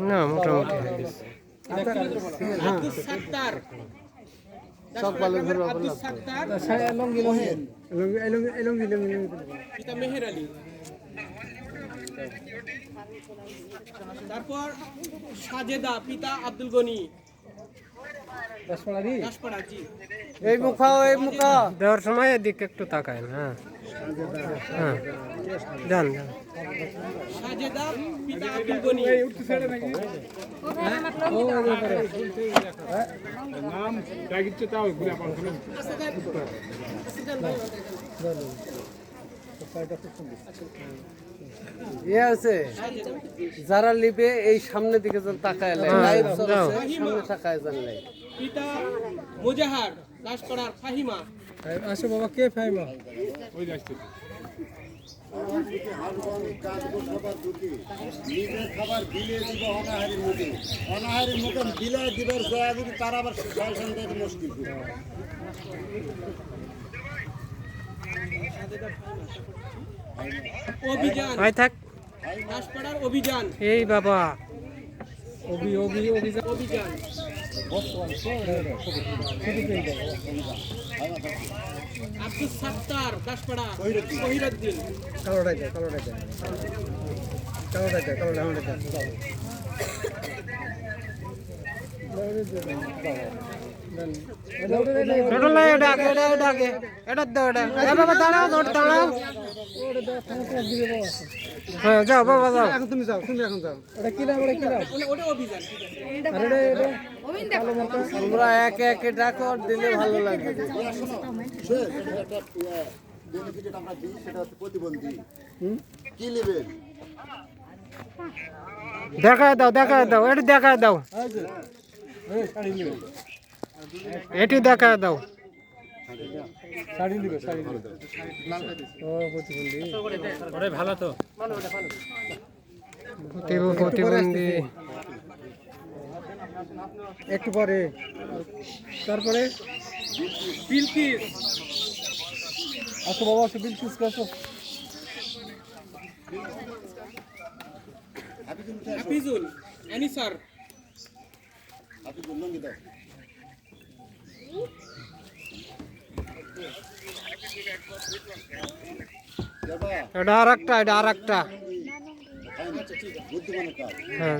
না মোটামুটি মেহের আলী, তারপর সাজেদা পিতা আব্দুল গনি। এই মুখা দেওয়ার সময় এদিকে একটু তাকায় না। হ্যাঁ যান যান। সাজেদা পিতা আব্দুল গনি। নাম ডাকিচ্ছে তাও ঘুরে পান ইয়ে আছে যারা লিবে এই সামনের দিকে যেন তাকায় সামনে তাকায় জানলে পিতা মুজাহার দাসপাড়ার ফাহিমা। আসো বাবা, কে ফাহিমা? ওই যাচ্ছে খাবার বিলিয়ে দিব অনাহারের মুখে, অনাহারের মুখে বিলিয়ে দিবার জয়া যদি তার আবার সয়সান দেয় মুশকিল। অভিযান থাক দাসপাড়ার অভিযান। এই বাবা অভিযান আব্দুল সাত্তার দাসপাড়া শহীদুদ্দিন। যাও বাবা যাও। তোমরা একে একে ডাকো, দিলে ভালো লাগবে। দেখায় দাও এটি দেখায় দাও, এটি দেখায় দাও। ভালো তো প্রতিবন্ধী একটু পরে, তারপরে বিলকিস। আসো বাবা, আসো বিলকিস আসো। হাফিজুল আনিসার। এটা আর একটা বুদ্ধিমানের কাজ। হ্যাঁ